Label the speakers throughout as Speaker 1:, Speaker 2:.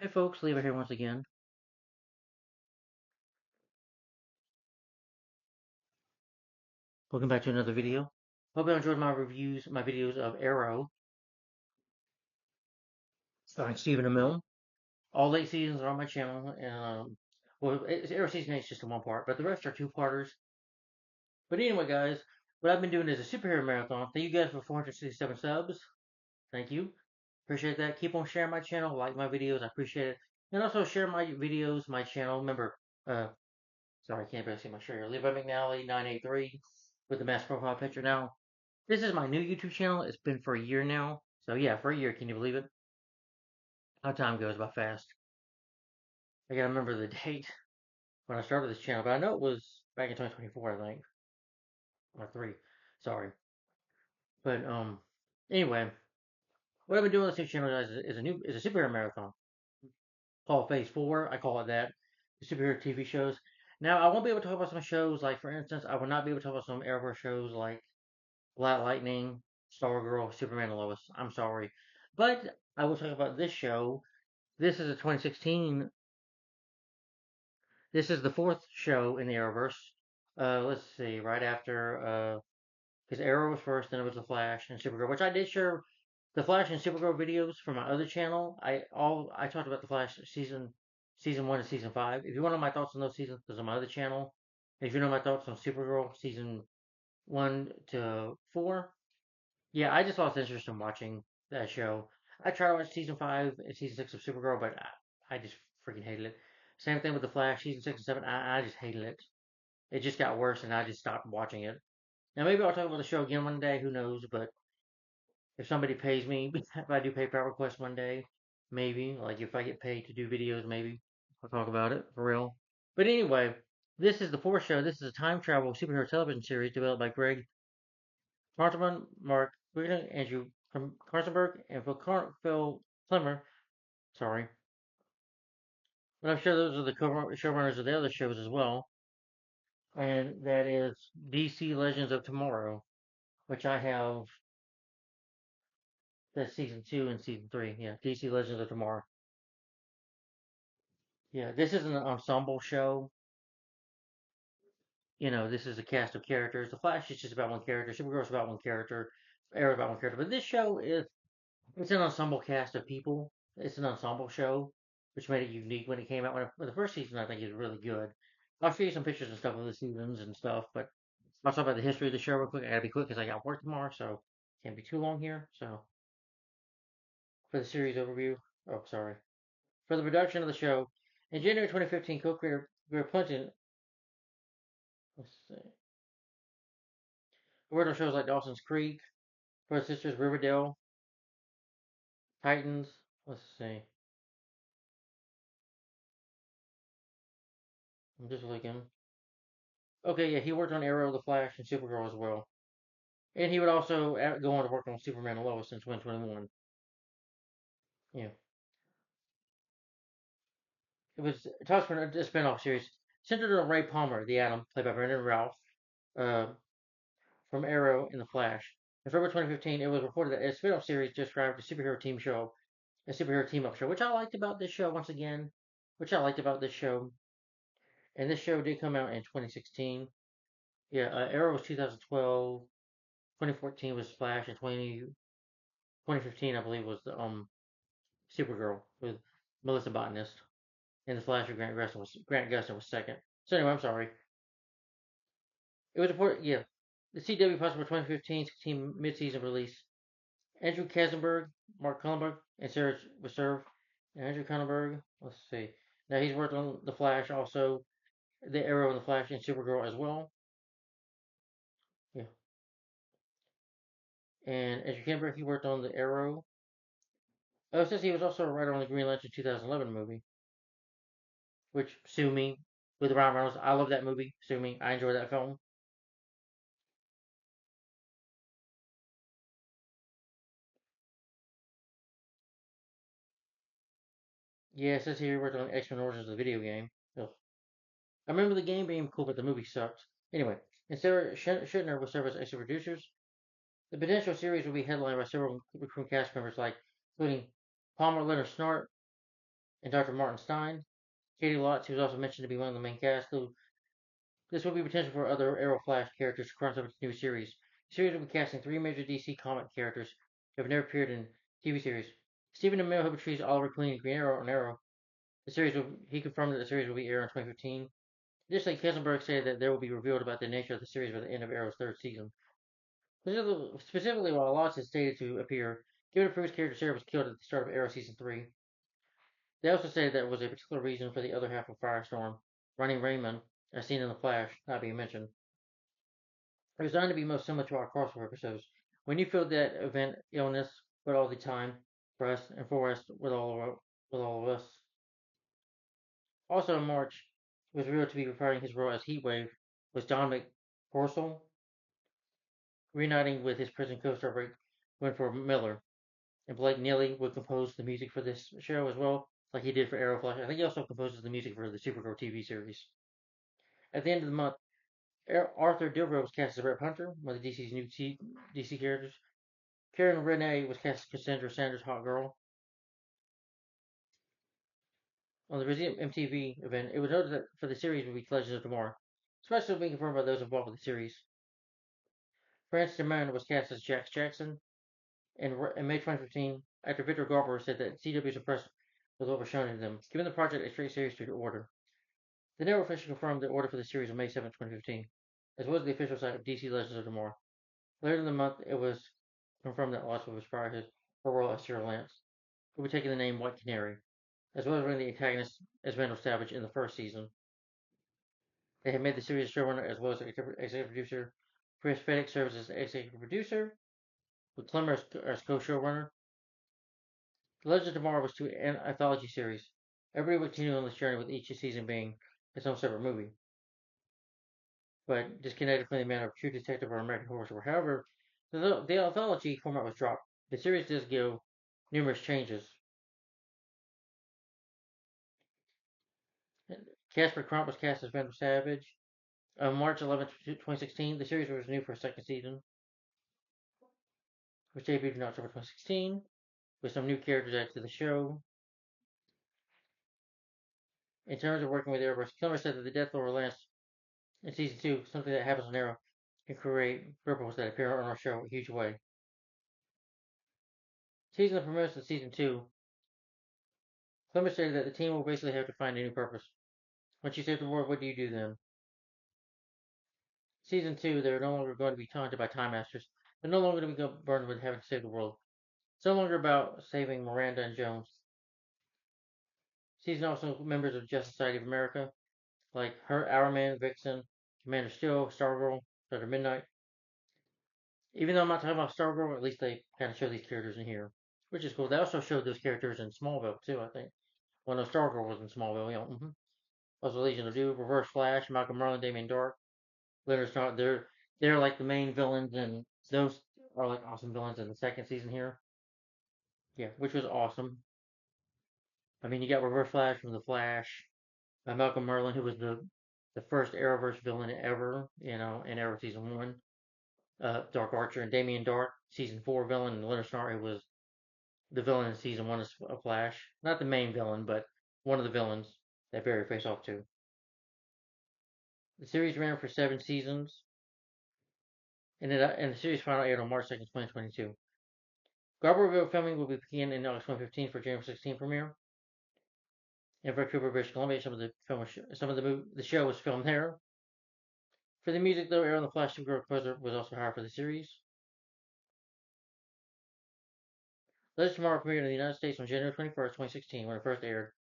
Speaker 1: Hey folks, Lever here once again. Welcome back to another video. Hope you enjoyed my videos of Arrow, starring Stephen Amell. All 8 seasons are on my channel, and Arrow season 8 is just in one part, but the rest are two-parters. But anyway, guys, what I've been doing is a superhero marathon. Thank you guys for 467 subs. Thank you. Appreciate that. Keep on sharing my channel, like my videos, I appreciate it. And also share my videos, my channel. Remember, uh, sorry, I can't barely see my shirt here. Levi McNally 983 with the mask profile picture now. This is my new YouTube channel. It's been for a year now. So yeah, for a year, can you believe it? How time goes by fast. I gotta remember the date when I started this channel, but I know it was back in 2024, I think, or three. Sorry, but anyway, what I've been doing on this new channel is a superhero marathon called Phase Four. I call it that. The superhero TV shows. Now I won't be able to talk about some shows like, for instance, I will not be able to talk about some Arrowverse shows like Black Lightning, Stargirl, Superman, and Lois. I'm sorry, but I will talk about this show. This is a 2016. This is the fourth show in the Arrowverse. Let's see, right after, because Arrow was first, then it was the Flash and Supergirl, which I did share the Flash and Supergirl videos from my other channel. I talked about the Flash season 1 and season 5. If you want to know my thoughts on those seasons, there's on my other channel. If you know my thoughts on Supergirl season 1 to 4, yeah, I just lost interest in watching that show. I tried to watch season 5 and season 6 of Supergirl, but I just freaking hated it. Same thing with The Flash, season 6 and 7. I just hated it. It just got worse, and I just stopped watching it. Now, maybe I'll talk about the show again one day, who knows, but if somebody pays me, if I do PayPal request one day, maybe, like if I get paid to do videos, maybe I'll talk about it for real. But anyway, this is the fourth show. This is a time travel superhero television series developed by Greg Cartman, Mark Wheeler, Andrew Karstenberg, and Phil Klemmer. Sorry. But I'm sure those are the showrunners of the other shows as well. And that is DC Legends of Tomorrow, which I have. That's season 2 and season 3. Yeah, DC Legends of Tomorrow. Yeah, this is an ensemble show. This is a cast of characters. The Flash is just about one character. Supergirl is about one character. Arrow about one character. But this show is it's an ensemble cast of people. It's an ensemble show, which made it unique when it came out. When the first season, I think, is really good. I'll show you some pictures and stuff of the seasons and stuff, but I'll talk about the history of the show real quick. I gotta be quick because I got work tomorrow, so can't be too long here. So for the series overview, oh sorry, for the production of the show, in January 2015, co-creator Greg Plimpton, let's see, worked on shows like Dawson's Creek, for his sisters Riverdale, Titans. Let's see, I'm just looking. Okay, yeah, he worked on Arrow, The Flash, and Supergirl as well. And he would also go on to work on Superman and Lois in 2021. Yeah. It was tossed for a spin-off series centered on Ray Palmer, the Atom, played by Brendan Ralph, uh, from Arrow and The Flash. In February 2015, it was reported that a spin-off series described a superhero team-up show, which I liked about this show once again, which I liked about this show. And this show did come out in 2016. Yeah, Arrow was 2012, 2014 was Flash, and 2015, I believe, was the Supergirl with Melissa Botanist, and the Flash with Grant Gustin was second. So anyway, I'm sorry. It was reported, yeah, the CW possible 2015-16 mid-season release. Andrew Kazenberg, Mark Cullenberg, and Sarah Reserve. And Andrew Cullenberg, let's see. Now he's worked on the Flash, also the Arrow and the Flash, and Supergirl as well. Yeah, and Andrew Cullenberg, he worked on the Arrow. Oh, it says he was also a writer on the Green Lantern 2011 movie, which Sue Me with Ryan Reynolds. I love that movie. Sue Me. I enjoy that film. Yeah, it says here he worked on X Men Origins, the video game. Ugh. I remember the game being cool, but the movie sucked. Anyway, and Sarah Schittner will serve as executive producers. The potential series will be headlined by several recurring cast members, like including Palmer Leonard Snart, and Dr. Martin Stein. Katie Lotz, who was also mentioned to be one of the main cast, though this will be potential for other Arrow Flash characters to cross over to the new series. The series will be casting 3 major DC comic characters who have never appeared in TV series. Stephen Amell, who portrays Oliver Queen in Green Arrow on Arrow, he confirmed that the series will be aired in 2015. Additionally, Kesselberg said that there will be revealed about the nature of the series by the end of Arrow's third season. Specifically, while Lotz is stated to appear, given Fruit's character Sarah was killed at the start of Arrow Season 3, they also said that was a particular reason for the other half of Firestorm, Running Raymond, as seen in The Flash, not being mentioned. It was designed to be most similar to our crossover episodes. When you feel that event illness, but all the time, for us and for us with all of us. Also in March, it was revealed to be reprising his role as Heatwave was Dominic Purcell, reuniting with his prison co-star Winford Miller. And Blake Neely would compose the music for this show as well, like he did for Arrow Flash. I think he also composes the music for the Supergirl TV series. At the end of the month, Arthur Dilbert was cast as Rep Hunter, one of DC's new DC characters. Karen Renee was cast as Cassandra Sanders' Hot Girl. On the Museum MTV event, it was noted that for the series would be Legends of Tomorrow, especially being confirmed by those involved with the series. Francis DeMann was cast as Jax Jackson. In May 2015, actor Victor Garber said that CW was impressed with what was shown to them, giving the project a straight series to order. The network officially confirmed the order for the series on May 7, 2015, as well as the official site of DC Legends of Tomorrow. Later in the month, it was confirmed that Lost will inspire her role as Sarah Lance, who will be taking the name White Canary, as well as running the antagonist as Vandal Savage in the first season. They have made the series showrunner as well as executive producer. Chris Fedek serves as executive producer, with Clemmer as co-showrunner. The Legends of Tomorrow was an anthology series. Everybody would continue on this journey with each season being its own separate movie, but disconnected from the amount of True Detective or American Horror Story. However, the anthology format was dropped. The series does go numerous changes. Casper Crump was cast as Vandal Savage. On March 11, 2016, the series was renewed for a second season, which debuted in October 2016, with some new characters added to the show. In terms of working with Arrowverse, Kilmer said that the death of Lance in season 2, something that happens on Arrow, can create ripples that appear on our show in a huge way. Teasing the promotion of season 2, Clemmer stated that the team will basically have to find a new purpose. Once you save the world, what do you do then? Season 2, they're no longer going to be taunted by Time Masters. They're no longer going to be burned with having to save the world. It's no longer about saving Miranda and Jones. Season also members of Justice Society of America, like Hourman, Vixen, Commander Steel, Stargirl, Dr. Midnight. Even though I'm not talking about Stargirl, at least they kind of show these characters in here, which is cool. They also showed those characters in Smallville too, I think. Well, no, Stargirl was in Smallville, yeah. Also, Legion of Doom, Reverse Flash, Malcolm Merlin, Damien Dark, Leonard Star. They're like the main villains, and those are like awesome villains in the second season here. Yeah, which was awesome. I mean, you got Reverse Flash from the Flash, Malcolm Merlin, who was the first Arrowverse villain ever, in Arrow season 1. Dark Archer and Damien Dark, season 4 villain, and Leonard Snar, who was the villain in season 1 of Flash. Not the main villain, but one of the villains that Barry faced off to. The series ran for 7 seasons, and the series finally aired on March 2nd, 2022. Garber revealed filming will begin in August 2015 for January 16 premiere. In Vancouver, British Columbia, the show was filmed there. For the music, though, Aaron the Flash Supergirl composer was also hired for the series. Legends Tomorrow premiered in the United States on January 21st, 2016, when it first aired.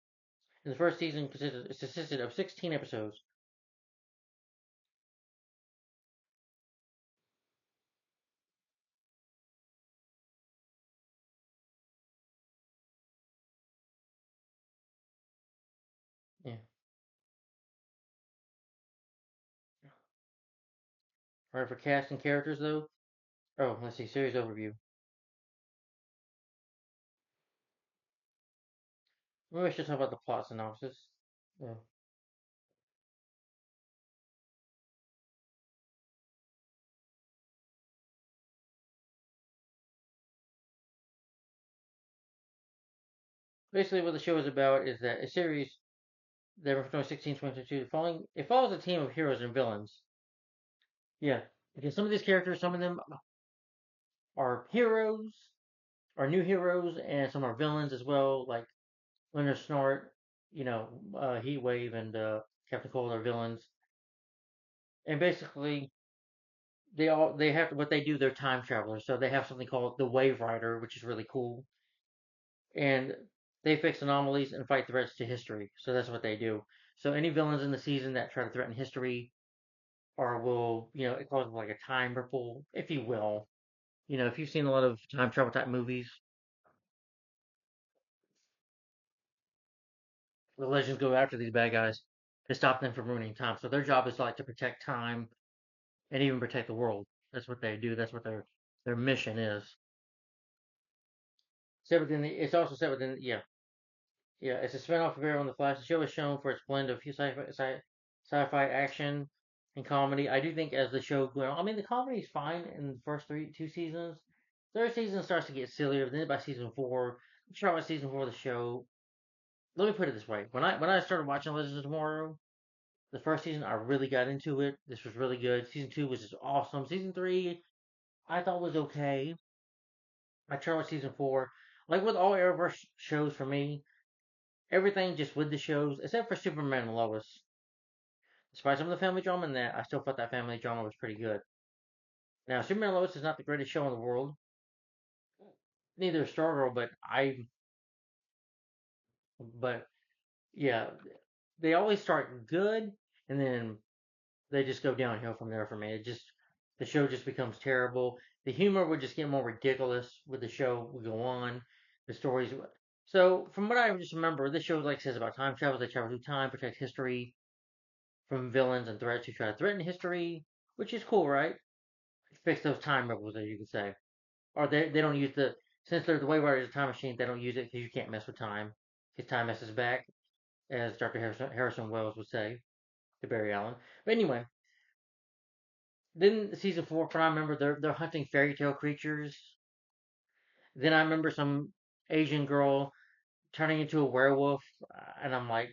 Speaker 1: And the first season consisted of 16 episodes. Yeah. Alright, for cast and characters, though. Oh, let's see, series overview. Maybe I should talk about the plot synopsis. Yeah. Basically, what the show is about is that a series that from 2016 2022 following it follows a team of heroes and villains. Yeah, because some of these characters, some of them are heroes, are new heroes, and some are villains as well, like Leonard Snart, Heat Wave, and Captain Cold are villains. And basically, they have what they do. They're time travelers, so they have something called the Wave Rider, which is really cool. And they fix anomalies and fight threats to history. So that's what they do. So any villains in the season that try to threaten history or will, it causes like a time ripple, if you will. If you've seen a lot of time travel type movies, the legends go after these bad guys to stop them from ruining time. So their job is like to protect time and even protect the world. That's what they do. That's what their mission is. Set within it's also set within yeah. It's a spinoff of Arrow and the Flash. The show is shown for its blend of sci-fi action and comedy. I do think as the show goes on, I mean the comedy is fine in the first two seasons. Third season starts to get sillier. But then by season four, I'm sure about season four of the show. Let me put it this way: when I started watching Legends of Tomorrow, the first season I really got into it. This was really good. Season two was just awesome. Season three I thought was okay. I tried with season four. Like with all Arrowverse shows for me, everything just with the shows, except for Superman and Lois. Despite some of the family drama in that, I still thought that family drama was pretty good. Now, Superman and Lois is not the greatest show in the world. Neither is Stargirl, but yeah, they always start good, and then they just go downhill from there for me. The show just becomes terrible. The humor would just get more ridiculous with the show would go on. The stories. So from what I just remember, this show like says about time travel. They travel through time, protect history from villains and threats who try to threaten history, which is cool, right? Fix those time ripples, as you could say. Or they don't use the since they're the way where it's a time machine, they don't use it because you can't mess with time. Because time messes back, as Dr. Harrison Wells would say to Barry Allen. But anyway, then season four, from I remember, they're hunting fairy tale creatures. Then I remember some Asian girl turning into a werewolf, and I'm like,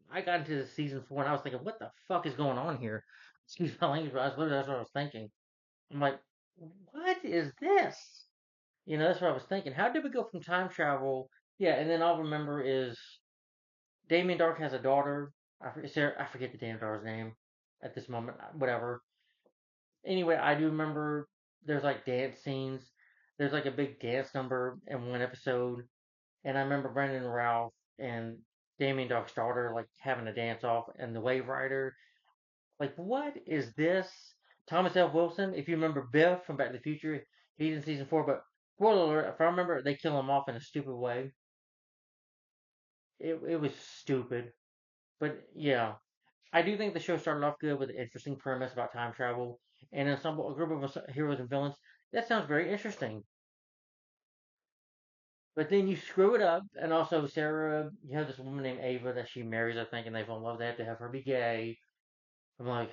Speaker 1: I got into the season four, and I was thinking, what the fuck is going on here? Excuse my language, but that's what I was thinking. I'm like, what is this? That's what I was thinking. How did we go from time travel? Yeah, and then all I remember is Damien Dark has a daughter. I forget the damn daughter's name at this moment. Whatever. Anyway, I do remember there's like dance scenes. There's like a big dance number in one episode, and I remember Brendan Ralph and Damien Dark's daughter like having a dance off, and the Wave Rider. Like, what is this? Thomas F. Wilson, if you remember Biff from Back to the Future, he's in season four, but spoiler alert, if I remember, they kill him off in a stupid way. It was stupid. But yeah, I do think the show started off good with an interesting premise about time travel and a group of heroes and villains. That sounds very interesting. But then you screw it up, and also Sarah, you have this woman named Ava that she marries, I think, and they fall in love. They have to have her be gay. I'm like,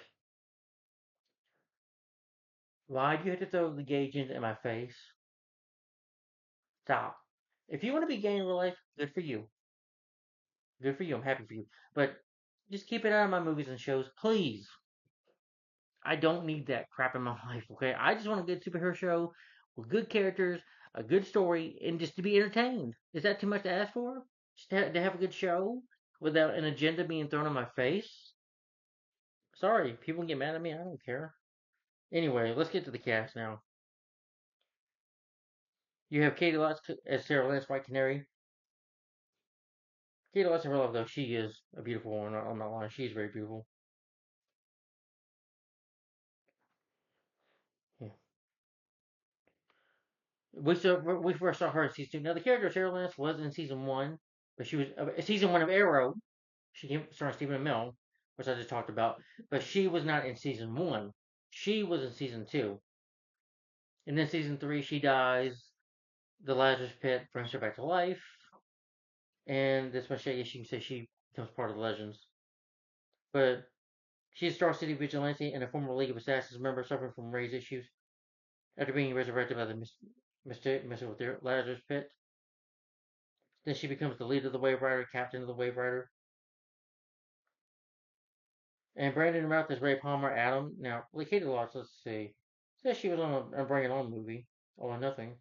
Speaker 1: why do you have to throw the gay agent in my face? Stop. If you want to be gay in real life, good for you. Good for you. I'm happy for you. But just keep it out of my movies and shows, please. I don't need that crap in my life, okay? I just want a good superhero show with good characters, a good story, and just to be entertained. Is that too much to ask for? Just to have a good show without an agenda being thrown in my face? Sorry, people get mad at me. I don't care. Anyway, let's get to the cast now. You have Katie Lotz as Sarah Lance, White Canary. Katie Lotz in real life, though, she is a beautiful woman. I'm not lying. She's very beautiful. Yeah. We first saw her in season two. Now, the character of Sarah Lance was in season one, but she was season one of Arrow. She came starring Stephen Amell, which I just talked about, but she was not in season one. She was in season two, and then season three she dies. The Lazarus Pit brings her back to life, and this much I guess you can say she becomes part of the Legends. But she's a Star City vigilante and a former League of Assassins member suffering from race issues after being resurrected by the Mr. Lazarus Pit. Then she becomes the leader of the Wave Rider, captain of the Wave Rider. And Brandon Routh is Ray Palmer, Adam. Now, Lakita Lodge, let's see. Says she was on a Bring It On movie. All or Nothing.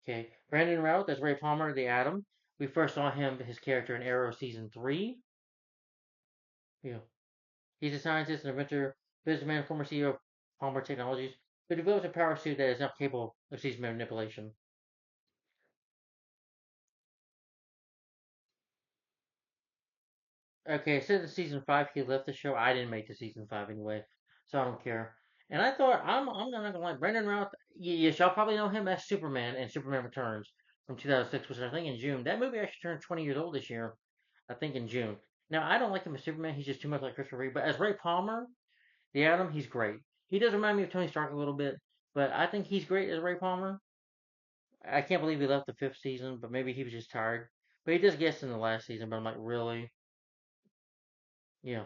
Speaker 1: Okay. Brandon Routh as Ray Palmer, the Atom. We first saw his character in Arrow Season 3. Yeah. He's a scientist and inventor, businessman, former CEO of Palmer Technologies, who develops a power suit that is not capable of season manipulation. Okay, it says in season 5 he left the show. I didn't make the season 5 anyway, so I don't care. And I thought I'm not gonna lie, Brandon Routh. Yes, y'all probably know him as Superman and Superman Returns from 2006, which I think in June. That movie actually turned 20 years old this year. I think in June. Now I don't like him as Superman. He's just too much like Christopher Reeve. But as Ray Palmer, the Atom, he's great. He does remind me of Tony Stark a little bit, but I think he's great as Ray Palmer. I can't believe he left the 5th season, but maybe he was just tired. But he does guess in the last season. But I'm like, really? Yeah.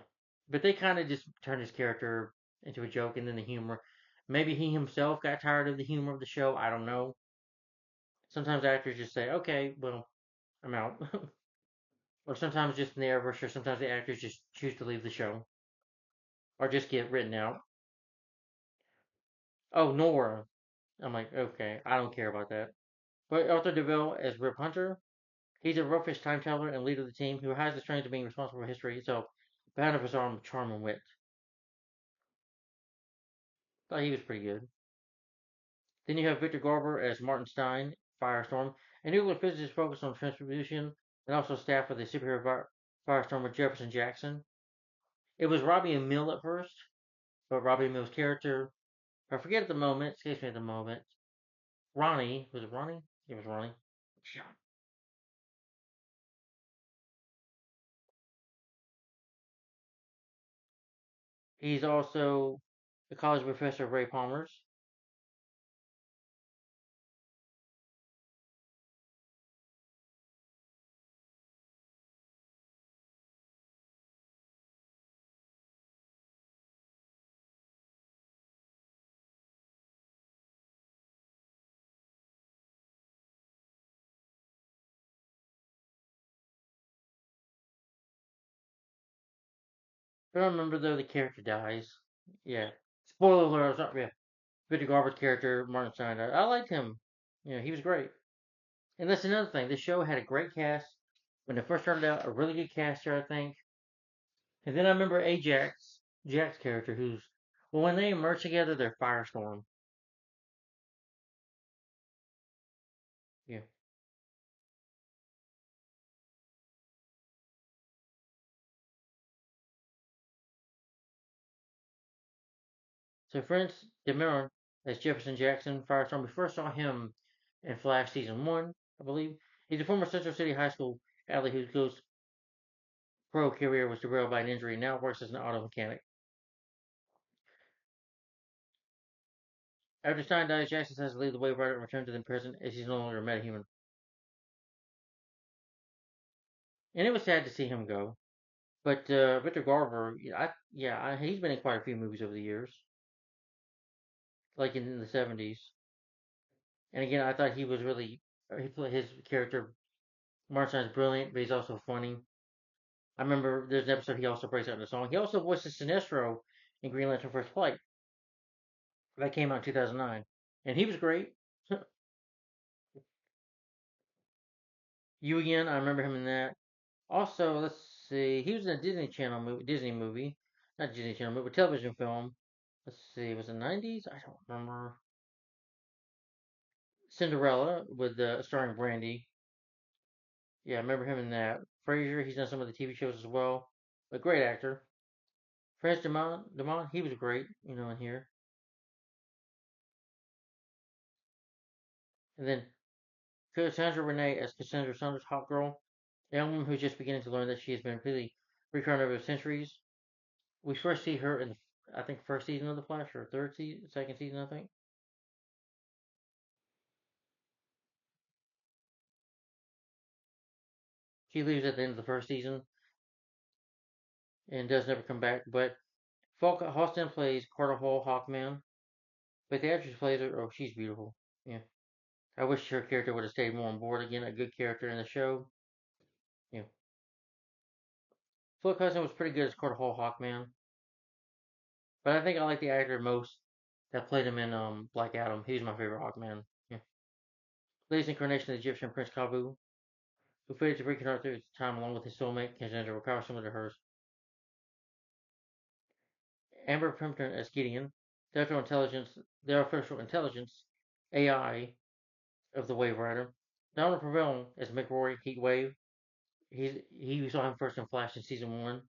Speaker 1: But they kind of just turned his character into a joke and then the humor. Maybe he himself got tired of the humor of the show. I don't know. Sometimes actors just say, okay, well, I'm out. Or sometimes just in the Arrowverse, or sometimes the actors just choose to leave the show or just get written out. Oh, Nora. I'm like, okay, I don't care about that. But Arthur DeVille as Rip Hunter, he's a roughish time teller and leader of the team who has the strength of being responsible for history itself, behind of his arm, charm, and wit. Thought he was pretty good. Then you have Victor Garber as Martin Stein, Firestorm, a nuclear physicist focused on transmission and also staff with the superhero Firestormer Jefferson Jackson. It was Robbie Amell at first, but Robbie Amell's character, I forget at the moment, escapes me at the moment. Ronnie, was it Ronnie? It was Ronnie. He's also a college professor of Ray Palmer's. I don't remember though the character dies. Yeah. Spoiler alert, yeah. Victor Garber's character, Martin Stein, I liked him. He was great. And that's another thing. This show had a great cast. When it first started out, a really good cast here, I think. And then I remember Ajax, Jack's character, well, when they merge together, they're Firestorm. Yeah. So, Prince DeMille as Jefferson Jackson, Firestorm. We first saw him in Flash season 1, I believe. He's a former Central City High School athlete whose pro career was derailed by an injury and now works as an auto mechanic. After Stein dies, Jackson has to leave the Wave Rider and return to the prison as he's no longer a metahuman. And it was sad to see him go. But Victor Garver, he's been in quite a few movies over the years, like in the '70s. And again, I thought he was really he played his character. Martin's brilliant, but he's also funny. I remember there's an episode he also breaks out in a song. He also voices Sinestro in Green Lantern First Flight that came out in 2009, and he was great. You again, I remember him in that. Also, let's see, he was in a Disney movie, not Disney Channel movie, television film. Let's see, was it '90s? I don't remember. Cinderella with starring Brandy. Yeah, I remember him in that. Frasier, he's done some of the TV shows as well. A great actor. Demont, he was great, in here. And then Cassandra Renee as Cassandra Saunders, Hot Girl, a young woman who's just beginning to learn that she has been completely reincarnated over centuries. We first see her in the, I think, first season of The Flash, or third season, second season, I think. She leaves at the end of the first season and does never come back. But Falk Austin plays Carter Hall Hawkman, but the actress plays her. Oh, she's beautiful. Yeah. I wish her character would have stayed more on board again, a good character in the show. Yeah. Philip Cousin was pretty good as Court Hall Hawkman, but I think I like the actor most that played him in Black Adam. He's my favorite Hawkman. Yeah. Latest incarnation of the Egyptian Prince Kabu, who fated to reconstruct through time along with his soulmate, Kenzendra, with power similar to hers. Amber Pimpton as Gideon, the artificial intelligence AI of the Wave Rider. Donald Purvell as McRory Heatwave. He saw him first in Flash in season one.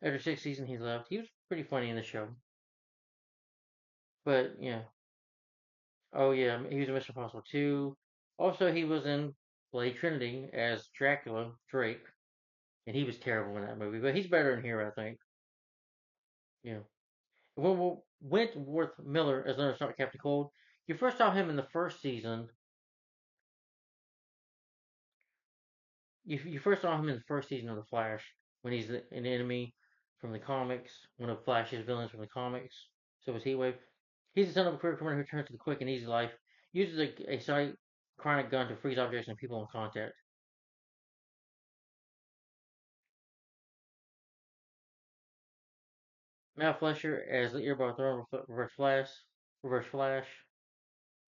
Speaker 1: After sixth season, he left. He was pretty funny in the show, but yeah. Oh yeah, he was in Mission Impossible 2. Also, he was in Blade Trinity as Dracula Drake, and he was terrible in that movie. But he's better in here, I think. Yeah. Wentworth Miller as Leonard Stark Captain Cold. You first saw him in the first season. You first saw him in the first season of The Flash when he's an enemy from the comics, one of Flash's villains from the comics. So was Heatwave. He's the son of a career criminal who turns to the quick and easy life, uses a sonic chronic gun to freeze objects and people in contact. Matt Fleischer as the Earball Throne Reverse Flash,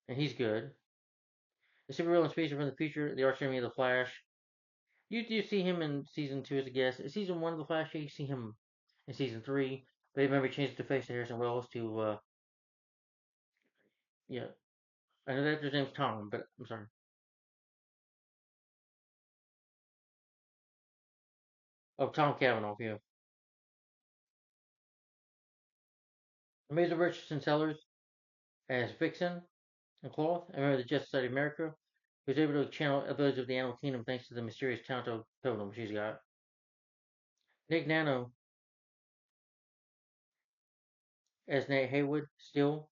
Speaker 1: and he's good. The supervillain speedster from the future, the arch enemy of the Flash. You do see him in season two as a guest. In season one of the Flash, you see him in season three. They remember changed the face to Harrison Wells to yeah. I know that his name's Tom, but I'm sorry. Oh, Tom Cavanaugh, yeah. Amazing Richardson Sellers as Vixen and Cloth. I remember the Justice Society of America, who's able to channel abilities of the animal kingdom thanks to the mysterious talent of totem she's got. Nick Nano as Nate Haywood, Steel,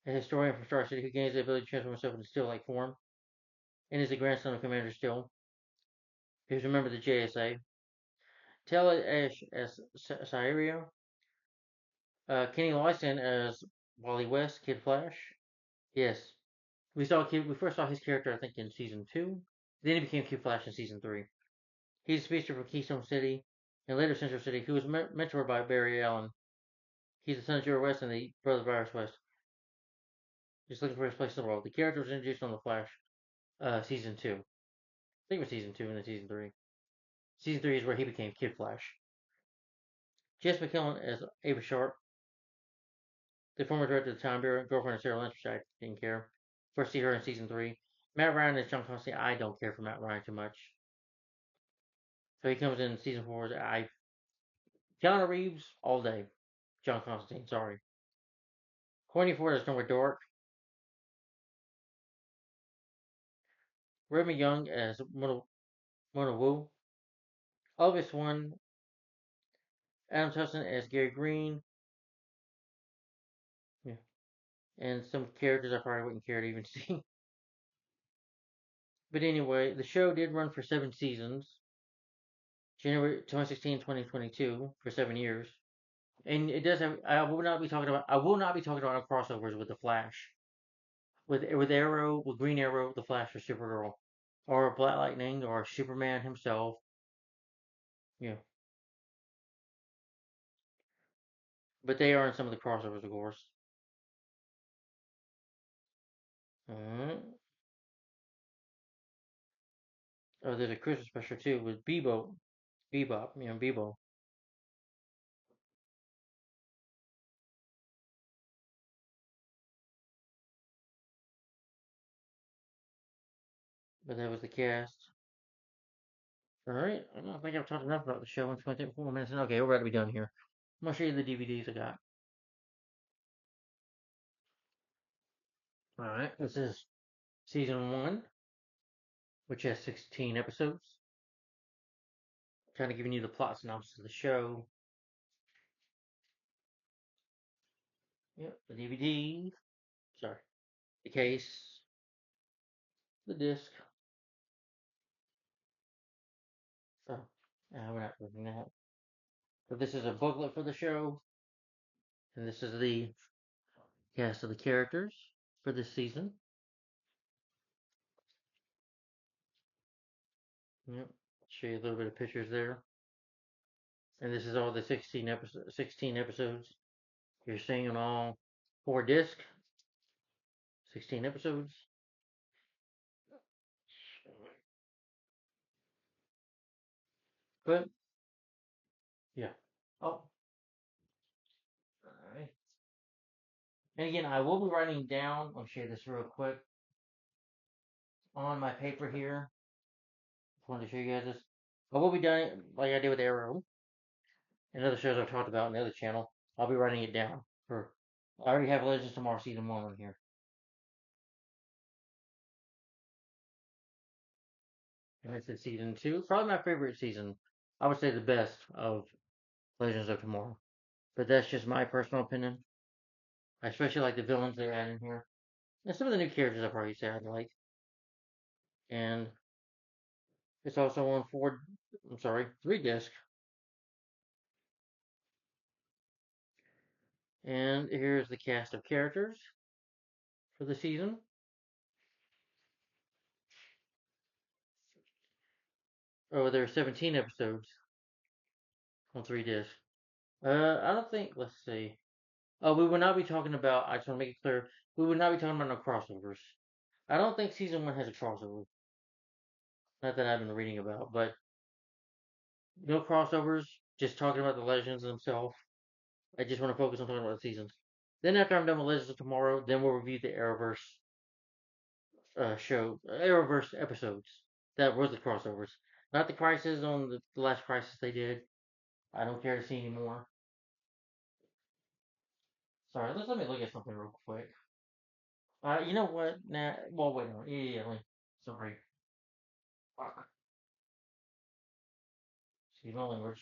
Speaker 1: a historian from Star City who gains the ability to transform himself into Steel-like form, and is the grandson of Commander Steel, who's a member of the JSA. Taylor Ash as Syrio, Kenny Lyson as Wally West, Kid Flash. Yes, we first saw his character I think in season two. Then he became Kid Flash in season three. He's a speedster from Keystone City and later Central City, who was mentored by Barry Allen. He's the son of Jerry West and the brother of Iris West. Just looking for his place in the world. The character was introduced on The Flash, season two. I think it was season two and then season three. Season three is where he became Kid Flash. Jess McKellen as Ava Sharp, the former director of the Time Bureau, girlfriend of Sarah Lynch, which I didn't care. First see her in season three. Matt Ryan as John Constantine. I don't care for Matt Ryan too much. So he comes in season four. Keanu Reeves all day. John Constantine, sorry. Courtney Ford as Nora Dork. Remy Young as Mona Wu. Elvis One. Adam Tussin as Gary Green. Yeah. And some characters I probably wouldn't care to even see. But anyway, the show did run for 7 seasons. January 2016, 2022 for 7 years. And it does have. I will not be talking about. I will not be talking about crossovers with the Flash, with Arrow, with Green Arrow, the Flash, or Supergirl, or Black Lightning, or Superman himself. Yeah, but they are in some of the crossovers, of course. Uh, oh, there's a Christmas special too with Bebop, Bebo. But that was the cast. All right, I don't think I've talked enough about the show. It's going to take 4 minutes. Okay, we're about to be done here. I'm gonna show you the DVDs I got. All right, this is season one, which has 16 episodes. Kind of giving you the plot synopsis of the show. Yep, the DVD. Sorry, the case, the disc. Oh, we're not looking at. So this is a booklet for the show. And this is the cast of the characters for this season. Yep. Show you a little bit of pictures there. And this is all the 16 episodes. You're seeing them all 4 disc, 16 episodes. But yeah. Oh, alright. And again, I will be writing down, I'll show you this real quick, on my paper here. Just wanted to show you guys this. I will be doing, like I did with Arrow and other shows I've talked about on the other channel. I'll be writing it down. I already have Legends Tomorrow Season 1 on here. And this is Season 2. Probably my favorite season. I would say the best of Legends of Tomorrow. But that's just my personal opinion. I especially like the villains they add in here. And some of the new characters I've already said I like. And it's also on 3 disc. And here's the cast of characters for the season. Oh, there are 17 episodes on 3 discs. I don't think, let's see. Oh, we will not be talking about, I just want to make it clear, we will not be talking about no crossovers. I don't think season 1 has a crossover. Not that I've been reading about, but no crossovers, just talking about the legends themselves. I just want to focus on talking about the seasons. Then after I'm done with Legends of Tomorrow, then we'll review the Arrowverse Arrowverse episodes. That was the crossovers. Not the Crisis on the last Crisis they did. I don't care to see anymore. Sorry, let me look at something real quick. You know what? Nah, well, wait a minute. Yeah. Sorry. Fuck. Excuse my language.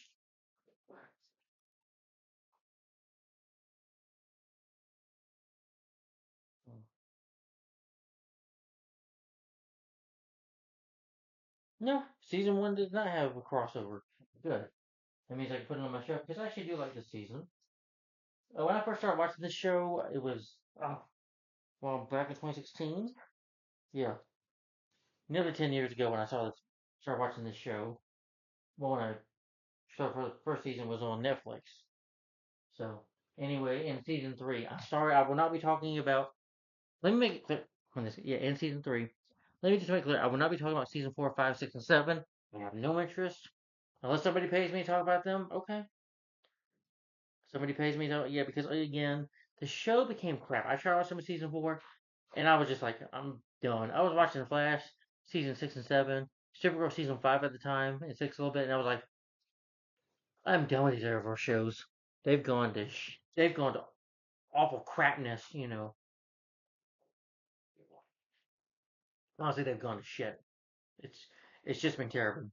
Speaker 1: No, season 1 does not have a crossover. Good. That means I can put it on my show because I actually do like this season. When I first started watching this show, it was well back in 2016. Yeah, nearly 10 years ago when I started watching this show. Well, when I started for the first season was on Netflix. So anyway, in season 3, I'm sorry I will not be talking about. Let me make it clear in season 3. Let me just make it clear I will not be talking about season 4, 5, 6, and 7. I have no interest unless somebody pays me to talk about them. Okay, somebody pays me to, yeah, because again, the show became crap. I tried watching season 4, and I was just like, I'm done. I was watching The Flash season 6 and 7, Supergirl season 5 at the time, and 6 a little bit, and I was like, I'm done with these Arrowverse shows. They've gone to awful crapness. Honestly, they've gone to shit. It's it's just been terrible.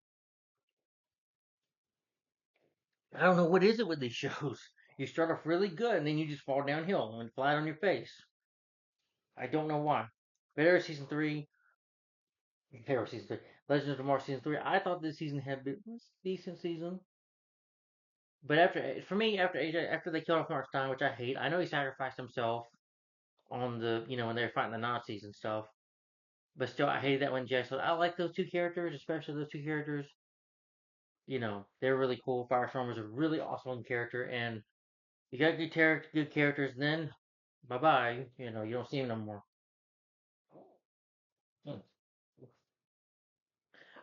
Speaker 1: I don't know what is it with these shows. You start off really good, and then you just fall downhill and flat on your face. I don't know why. But Arrow season 3, Arrow season 3, Legends of Tomorrow season 3. I thought this season had been a decent season. But for me, after they killed off Mark Stein, which I hate, I know he sacrificed himself on when they were fighting the Nazis and stuff. But still, I hated that when Jackson. I like those 2 characters, especially those 2 characters. They're really cool. Firestorm was a really awesome character, and you got good characters. Then, bye bye. You don't see them no more. Hmm.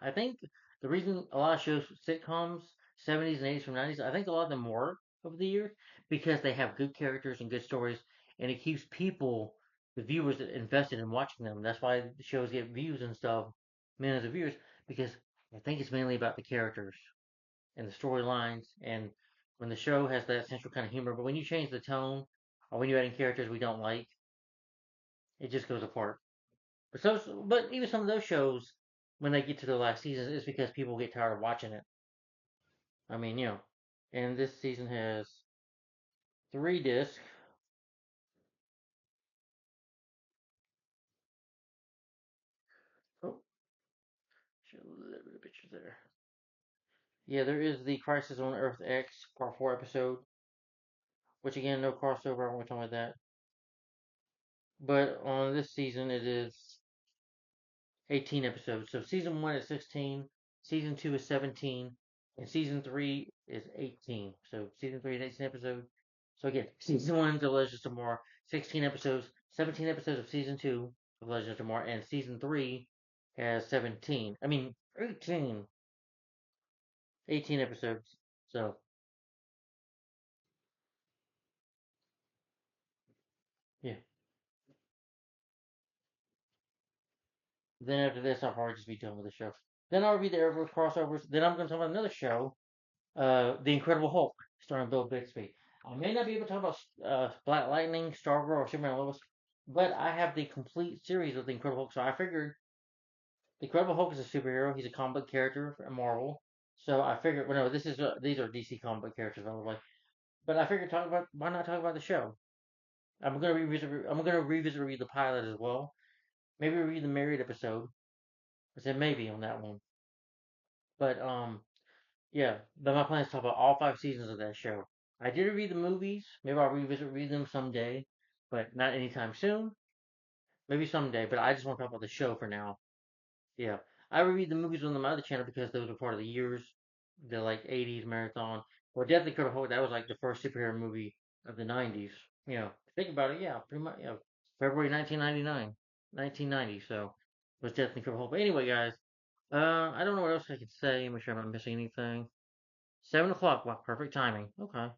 Speaker 1: I think the reason a lot of shows, sitcoms, 70s and 80s from 90s, I think a lot of them work over the years because they have good characters and good stories, and it keeps the viewers, invested in watching them. That's why the shows get views and stuff, millions of viewers, because I think it's mainly about the characters and the storylines, and when the show has that central kind of humor. But when you change the tone, or when you add in characters we don't like, it just goes apart. But even some of those shows, when they get to the last season, it's because people get tired of watching it. I mean, and this season has 3 discs. Oh, show a little bit of pictures there. Yeah, there is the Crisis on Earth X Part 4 episode. which again, no crossover. I won't talk about that. But on this season, it is 18 episodes. So season 1 is 16, season 2 is 17, and season 3 is 18. So season 3 is 18 episodes. So again, season 1 of Legends of Tomorrow, 16 episodes, 17 episodes of season 2 of Legends of Tomorrow, and season 3 has 17. I mean, 18. 18 episodes. So, yeah. Then after this, I'll probably just be done with the show. Then I'll read the Arrowverse crossovers. Then I'm going to talk about another show, The Incredible Hulk, starring Bill Bixby. I may not be able to talk about Black Lightning, Stargirl, or Superman and Lois, but I have the complete series of The Incredible Hulk. So I figured The Incredible Hulk is a superhero. He's a comic book character from Marvel. So I figured, well, no, these are DC comic book characters, by the way. But I figured, talk about why not talk about the show? I'm gonna revisit review the pilot as well. Maybe review the Married episode. I said maybe on that one. But yeah. But my plan is to talk about all 5 seasons of that show. I did read the movies. Maybe I'll read them someday, but not anytime soon. Maybe someday. But I just want to talk about the show for now. Yeah. I reviewed the movies on my other channel because those were part of the years, the like '80s marathon. Well, Deathly Could Hold. That was like the first superhero movie of the '90s. Think about it. Yeah, pretty much. Yeah, February 1999, 1990. So it was Deathly Could Hold. But anyway, guys. I don't know what else I could say. Make sure I'm not missing anything. 7 o'clock. Wow, perfect timing. Okay.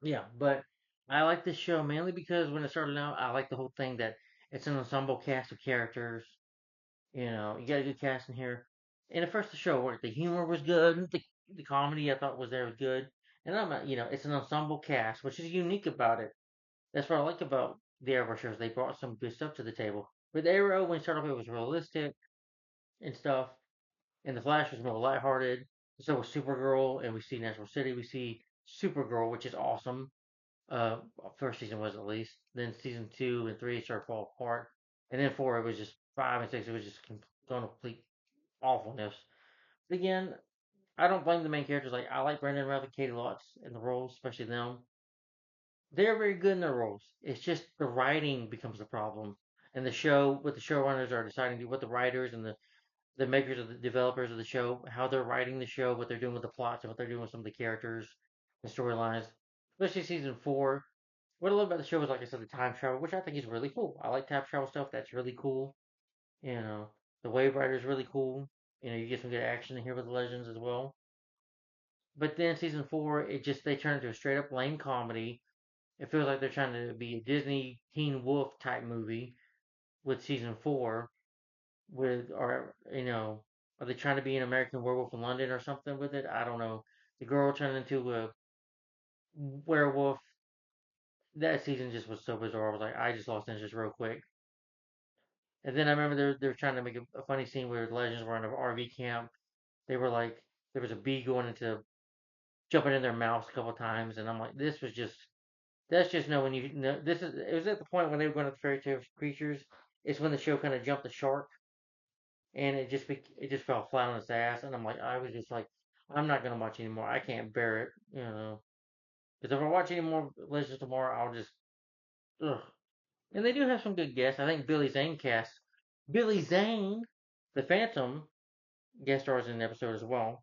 Speaker 1: Yeah, but I like this show mainly because when it started out, I like the whole thing that it's an ensemble cast of characters. You got a good cast in here. And at first, the show worked. The humor was good. The comedy I thought was there was good. And I'm not, it's an ensemble cast, which is unique about it. That's what I like about the Arrow shows. They brought some good stuff to the table. With Arrow, when it started off, it was realistic and stuff. And the Flash was more lighthearted. So was Supergirl, and we see Natural City. We see Supergirl, which is awesome. Uh, First season was at least. Then season 2 and 3 started to fall apart, and then 4 it was just 5 and 6. It was just going complete awfulness. But again, I don't blame the main characters. Like I like Brandon Routh and Katie Lotz in the roles, especially them. They're very good in their roles. It's just the writing becomes the problem, and the show, what the showrunners are deciding to, what the writers and the makers of the developers of the show, how they're writing the show, what they're doing with the plots, and what they're doing with some of the characters and storylines. Especially season 4. What I love about the show is, like I said, the time travel, which I think is really cool. I like time travel stuff. That's really cool. You know, the Wave Rider is really cool. You get some good action in here with the Legends as well. But then season 4, they turn into a straight up lame comedy. It feels like they're trying to be a Disney Teen Wolf type movie with season 4. Are they trying to be an American Werewolf in London or something with it? I don't know. The girl turned into a werewolf. That season just was so bizarre. I was like, I just lost interest real quick. And then I remember they're trying to make a funny scene where the Legends were in an RV camp. They were like, there was a bee going into jumping in their mouths a couple of times, and I'm like, this was just that's just no when you know this is it was at the point when they were going to fairy tale creatures. It's when the show kind of jumped the shark, and it just fell flat on its ass, and I was just like, I'm not gonna watch anymore. I can't bear it. Because if I watch any more Legends tomorrow, I'll just ugh. And they do have some good guests. I think Billy Zane, the Phantom, guest stars in the episode as well.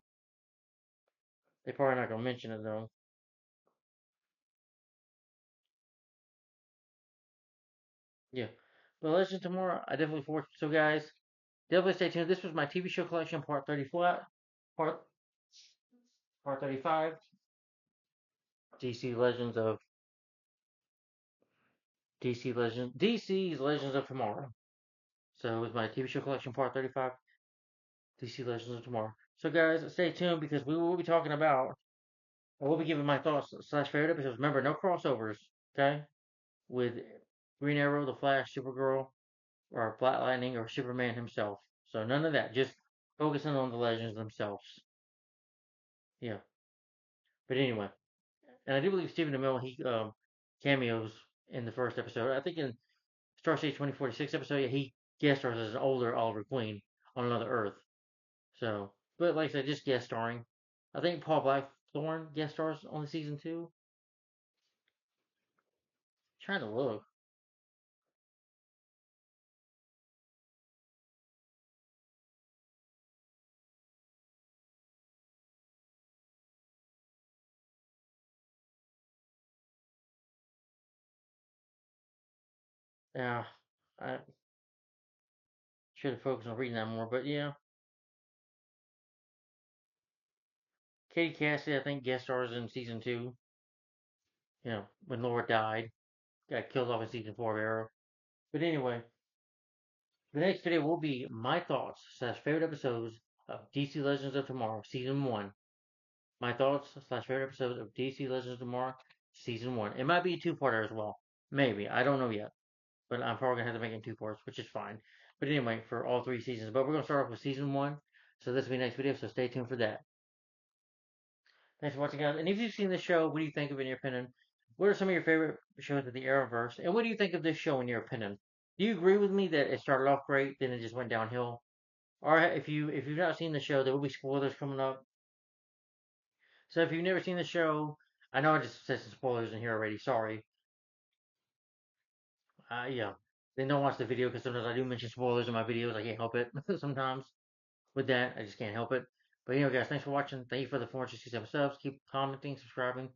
Speaker 1: They're probably not gonna mention it though. Yeah. But Legends tomorrow, I definitely forward. So guys, definitely stay tuned. This was my TV show collection, part 30 flat, part part 35, DC Legends of DC's Legends of Tomorrow. So it was my TV show collection, part 35, DC Legends of Tomorrow. So guys, stay tuned because we will be talking about. I will be giving my thoughts slash favorite episodes. Remember, no crossovers. Okay, with Green Arrow, The Flash, Supergirl, or Black Lightning, or Superman himself. So none of that. Just focusing on the legends themselves. Yeah. But anyway, and I do believe Stephen Amell he cameos in the first episode. I think in Star Stage 2046 episode, yeah, he guest stars as an older Oliver Queen on another Earth. So, but like I said, just guest starring. I think Paul Blackthorne guest stars on the season 2. Trying to look. Yeah, I should have focused on reading that more, but yeah. Katie Cassidy, I think, guest stars in season 2. You know, when Laura died, got killed off in season 4 of Arrow. But anyway, the next video will be my thoughts slash favorite episodes of DC Legends of Tomorrow season 1. My thoughts slash favorite episodes of DC Legends of Tomorrow season 1. It might be a two-parter as well. Maybe. I don't know yet. But I'm probably going to have to make it in two parts, which is fine. But anyway, for all 3 seasons. But we're going to start off with season 1. So this will be next video, so stay tuned for that. Thanks for watching, guys. And if you've seen this show, what do you think of it in your opinion? What are some of your favorite shows of the Arrowverse? And what do you think of this show in your opinion? Do you agree with me that it started off great, then it just went downhill? Or if you've not seen the show, there will be spoilers coming up. So if you've never seen the show, I know I just said some spoilers in here already. Sorry. Yeah. Then don't watch the video because sometimes I do mention spoilers in my videos. I can't help it sometimes. With that, I just can't help it. But anyway, guys, thanks for watching. Thank you for the 467 subs. Keep commenting, subscribing.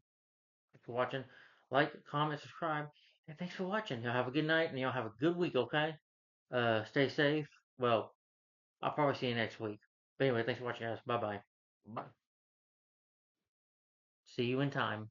Speaker 1: Thanks for watching. Like, comment, subscribe. And thanks for watching. Y'all have a good night and y'all have a good week, okay? Stay safe. Well, I'll probably see you next week. But anyway, thanks for watching, guys. Bye-bye. Bye. See you in time.